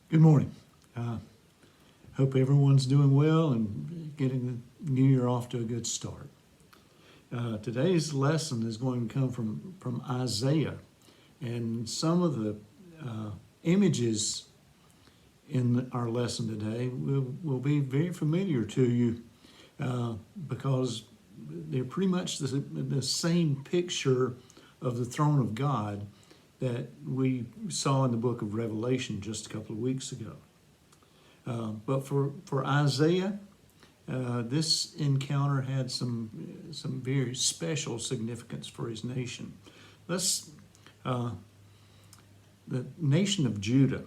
Good morning. Hope everyone's doing well and getting the new year off to a good start. Today's lesson is going to come from Isaiah, and some of the images in our lesson today will be very familiar to you because they're pretty much the same picture of the throne of God that we saw in the book of Revelation just a couple of weeks ago. But for Isaiah, this encounter had some very special significance for his nation. The nation of Judah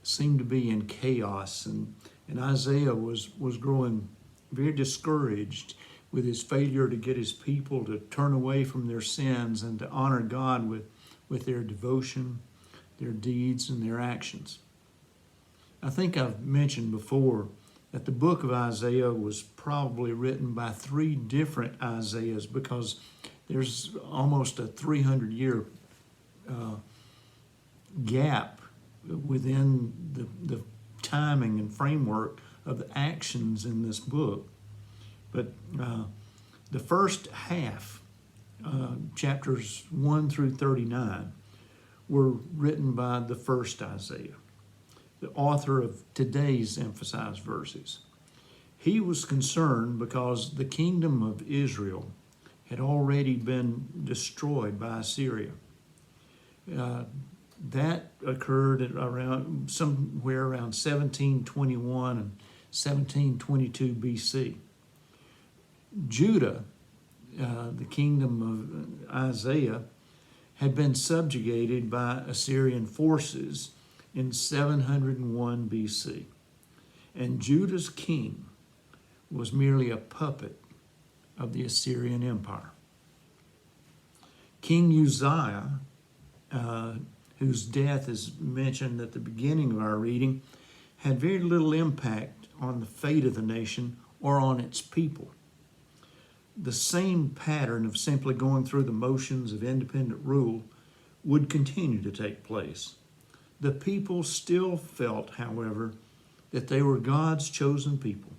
seemed to be in chaos, and Isaiah was growing very discouraged with his failure to get his people to turn away from their sins and to honor God with their devotion, their deeds, and their actions. I think I've mentioned before that the book of Isaiah was probably written by three different Isaiahs because there's almost a 300-year gap within the timing and framework of the actions in this book. But the first half, chapters 1 through 39, were written by the first Isaiah, the author of today's emphasized verses. He was concerned because the kingdom of Israel had already been destroyed by Assyria. That occurred somewhere around 1721 and 1722 BC. Judah, the kingdom of Isaiah, had been subjugated by Assyrian forces in 701 BC. And Judah's king was merely a puppet of the Assyrian Empire. King Uzziah, whose death is mentioned at the beginning of our reading, had very little impact on the fate of the nation or on its people. The same pattern of simply going through the motions of independent rule would continue to take place. The people still felt, however, that they were God's chosen people,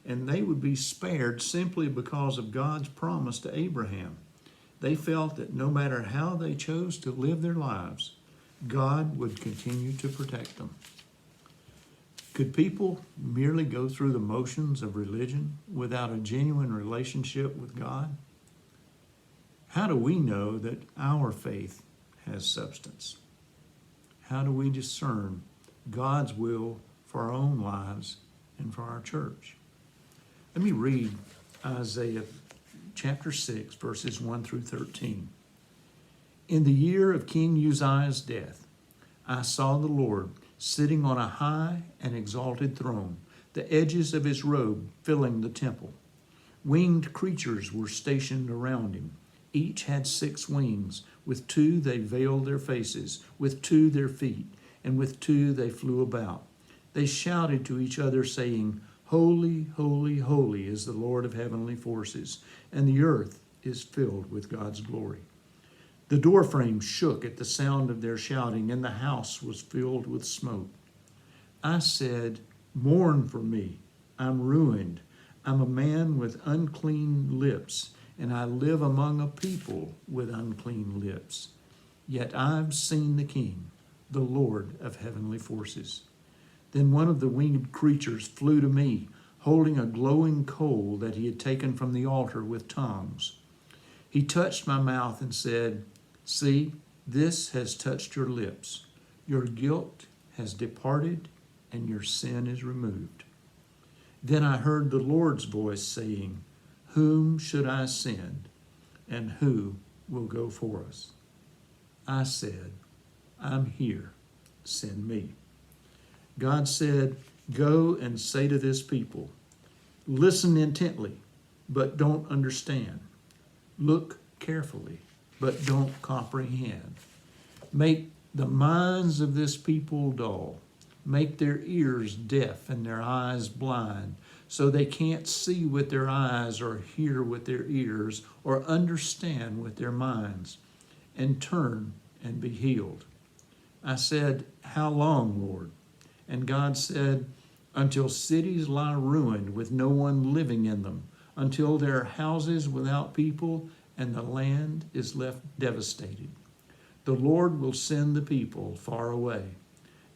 and they would be spared simply because of God's promise to Abraham. They felt that no matter how they chose to live their lives, God would continue to protect them. Could people merely go through the motions of religion without a genuine relationship with God? How do we know that our faith has substance? How do we discern God's will for our own lives and for our church? Let me read Isaiah chapter 6, verses 1 through 13. In the year of King Uzziah's death, I saw the Lord sitting on a high and exalted throne, the edges of his robe filling the temple. Winged creatures were stationed around him. Each had 6 wings. With 2 they veiled their faces, with 2 their feet, and with 2 they flew about. They shouted to each other, saying, Holy, holy, holy is the Lord of heavenly forces, and the earth is filled with God's glory. The doorframe shook at the sound of their shouting, and the house was filled with smoke. I said, Mourn for me, I'm ruined. I'm a man with unclean lips, and I live among a people with unclean lips. Yet I've seen the King, the Lord of heavenly forces. Then one of the winged creatures flew to me, holding a glowing coal that he had taken from the altar with tongs. He touched my mouth and said, See, this has touched your lips. Your guilt has departed, and your sin is removed. Then I heard the Lord's voice saying, Whom should I send, and who will go for us? I said, I'm here, send me. God said, Go and say to this people, Listen intently, but don't understand. Look carefully, but don't comprehend. Make the minds of this people dull. Make their ears deaf and their eyes blind, so they can't see with their eyes or hear with their ears or understand with their minds, and turn and be healed. I said, how long, Lord? And God said, until cities lie ruined with no one living in them, until there are houses without people and the land is left devastated. The Lord will send the people far away,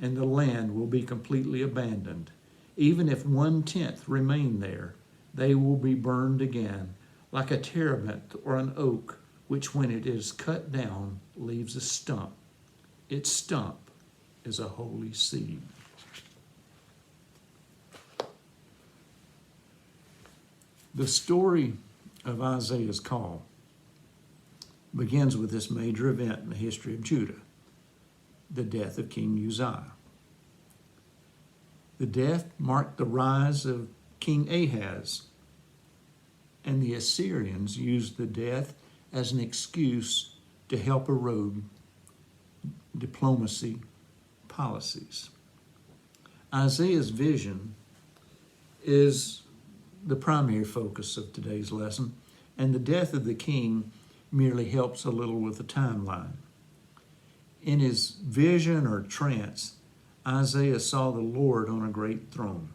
and the land will be completely abandoned. Even if 1/10 remain there, they will be burned again, like a terebinth or an oak, which when it is cut down leaves a stump. Its stump is a holy seed. The story of Isaiah's call begins with this major event in the history of Judah, the death of King Uzziah. The death marked the rise of King Ahaz, and the Assyrians used the death as an excuse to help erode diplomacy policies. Isaiah's vision is the primary focus of today's lesson, and the death of the king merely helps a little with the timeline. In his vision or trance, Isaiah saw the Lord on a great throne.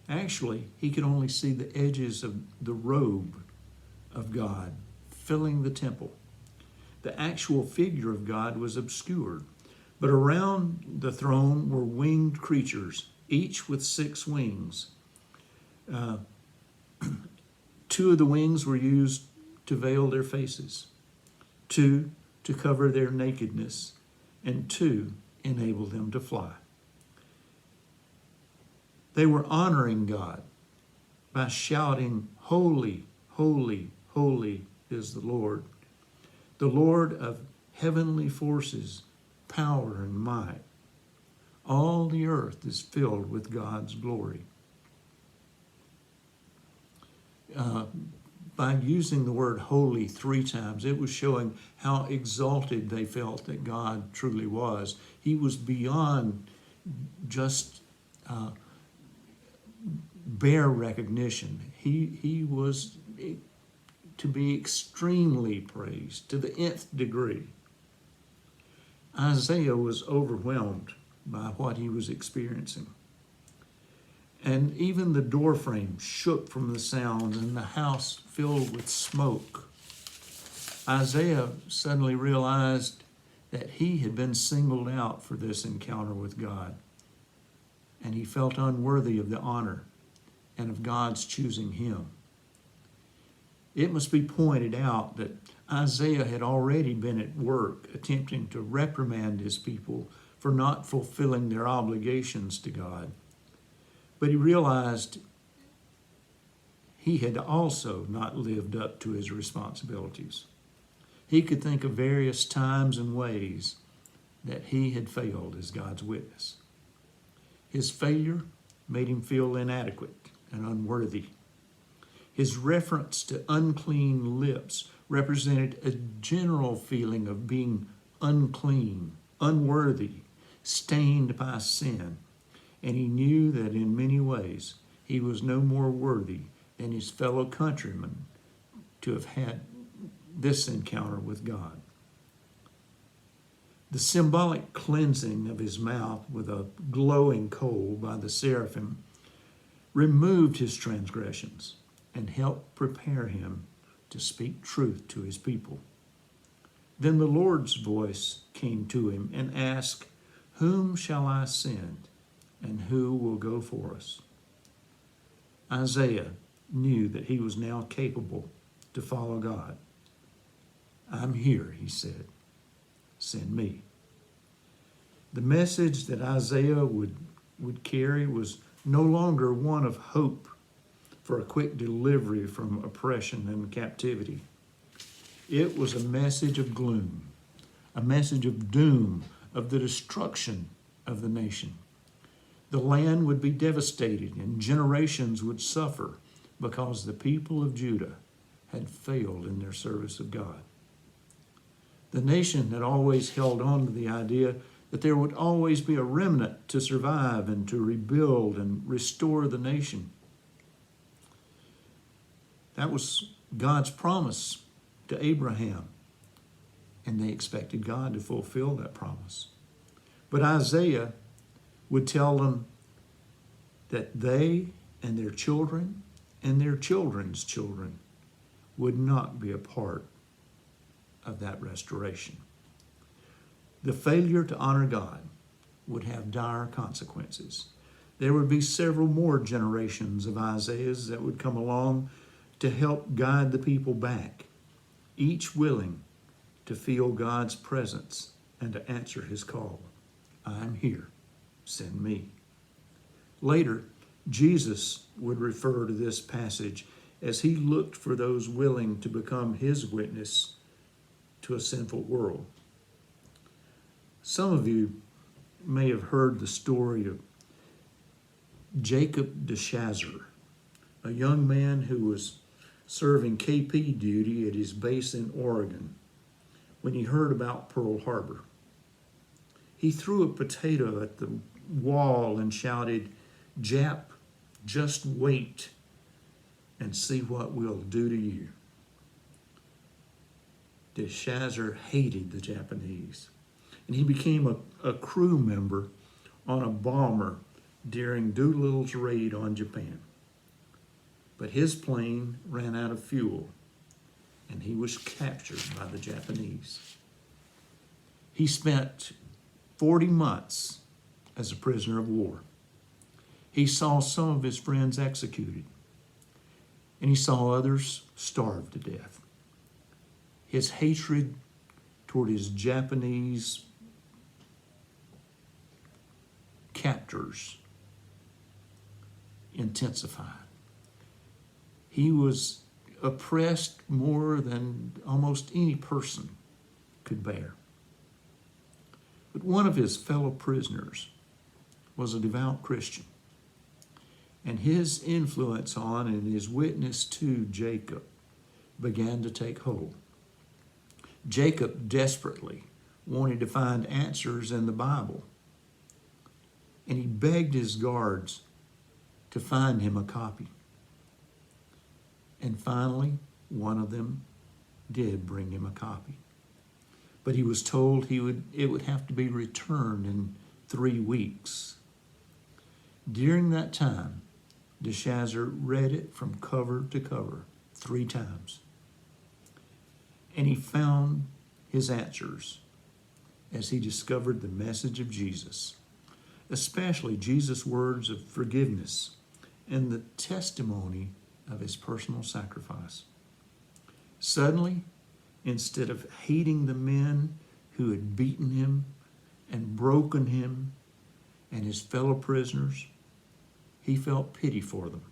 Actually, he could only see the edges of the robe of God filling the temple. The actual figure of God was obscured, but around the throne were winged creatures, each with 6 wings. 2 of the wings were used to veil their faces, 2 to cover their nakedness, and 2 enable them to fly. They were honoring God by shouting, "Holy, holy, holy is the Lord of heavenly forces, power and might. All the earth is filled with God's glory." By using the word holy 3 times, it was showing how exalted they felt that God truly was. He was beyond just bare recognition. He was to be extremely praised to the nth degree. Isaiah was overwhelmed by what he was experiencing. And even the doorframe shook from the sound, and the house filled with smoke. Isaiah suddenly realized that he had been singled out for this encounter with God, and he felt unworthy of the honor and of God's choosing him. It must be pointed out that Isaiah had already been at work attempting to reprimand his people for not fulfilling their obligations to God. But he realized he had also not lived up to his responsibilities. He could think of various times and ways that he had failed as God's witness. His failure made him feel inadequate and unworthy. His reference to unclean lips represented a general feeling of being unclean, unworthy, stained by sin. And he knew that in many ways he was no more worthy than his fellow countrymen to have had this encounter with God. The symbolic cleansing of his mouth with a glowing coal by the seraphim removed his transgressions and helped prepare him to speak truth to his people. Then the Lord's voice came to him and asked, "Whom shall I send? And who will go for us?" Isaiah knew that he was now capable to follow God. "I'm here," he said. "Send me." The message that Isaiah would carry was no longer one of hope for a quick delivery from oppression and captivity. It was a message of gloom, a message of doom, of the destruction of the nation. The land would be devastated and generations would suffer because the people of Judah had failed in their service of God. The nation had always held on to the idea that there would always be a remnant to survive and to rebuild and restore the nation. That was God's promise to Abraham, and they expected God to fulfill that promise. But Isaiah would tell them that they and their children and their children's children would not be a part of that restoration. The failure to honor God would have dire consequences. There would be several more generations of Isaiahs that would come along to help guide the people back, each willing to feel God's presence and to answer his call. I'm here, send me. Later, Jesus would refer to this passage as he looked for those willing to become his witness to a sinful world. Some of you may have heard the story of Jacob DeShazer, a young man who was serving KP duty at his base in Oregon when he heard about Pearl Harbor. He threw a potato at the wall and shouted, "Jap, just wait and see what we'll do to you." DeShazer hated the Japanese, and he became a crew member on a bomber during Doolittle's raid on Japan. But his plane ran out of fuel, and he was captured by the Japanese. He spent 40 months as a prisoner of war. He saw some of his friends executed, and he saw others starve to death. His hatred toward his Japanese captors intensified. He was oppressed more than almost any person could bear. But one of his fellow prisoners was a devout Christian, and his influence on and his witness to Jacob began to take hold. Jacob desperately wanted to find answers in the Bible, and he begged his guards to find him a copy. And finally, one of them did bring him a copy. But he was told it would have to be returned in 3 weeks. During that time, DeShazer read it from cover to cover 3 times. And he found his answers as he discovered the message of Jesus, especially Jesus' words of forgiveness and the testimony of his personal sacrifice. Suddenly, instead of hating the men who had beaten him and broken him and his fellow prisoners, he felt pity for them,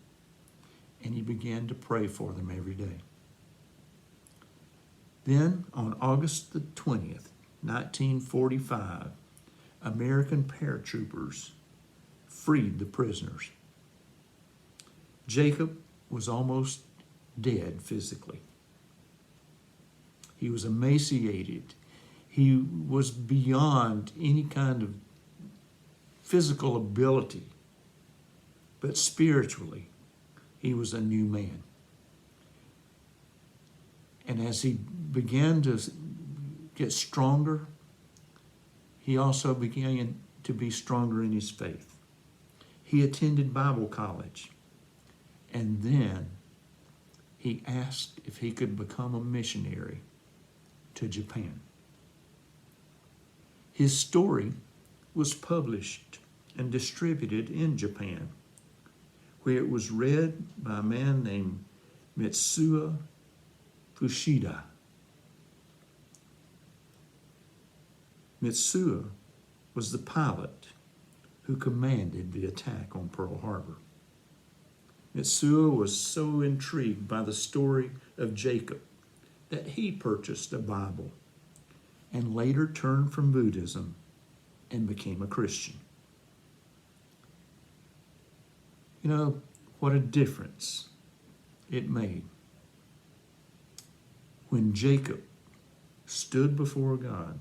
and he began to pray for them every day. Then, on August the 20th, 1945, American paratroopers freed the prisoners. Jacob was almost dead physically. He was emaciated. He was beyond any kind of physical ability. But spiritually, he was a new man. And as he began to get stronger, he also began to be stronger in his faith. He attended Bible college, and then he asked if he could become a missionary to Japan. His story was published and distributed in Japan, where it was read by a man named Mitsuo Fuchida. Mitsuo was the pilot who commanded the attack on Pearl Harbor. Mitsuo was so intrigued by the story of Jacob that he purchased a Bible and later turned from Buddhism and became a Christian. You know, what a difference it made when Jacob stood before God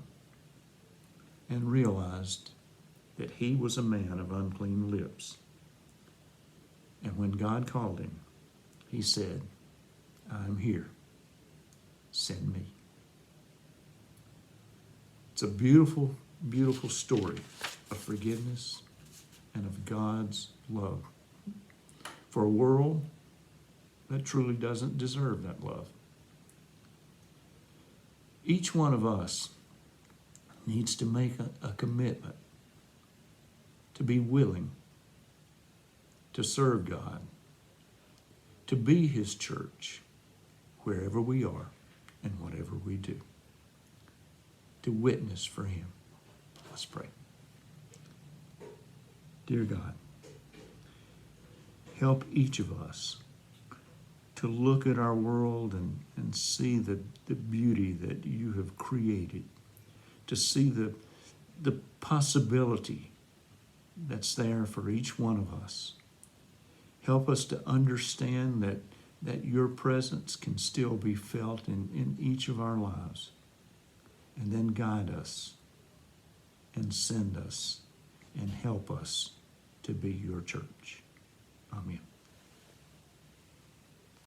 and realized that he was a man of unclean lips. And when God called him, he said, "I'm here. Send me." It's a beautiful beautiful story of forgiveness and of God's love for a world that truly doesn't deserve that love. Each one of us needs to make a commitment to be willing to serve God, to be His church wherever we are and whatever we do, to witness for Him. Let's pray. Dear God, help each of us to look at our world and see the beauty that you have created, to see the possibility that's there for each one of us. Help us to understand that your presence can still be felt in each of our lives. And then guide us and send us and help us to be your church. Amen.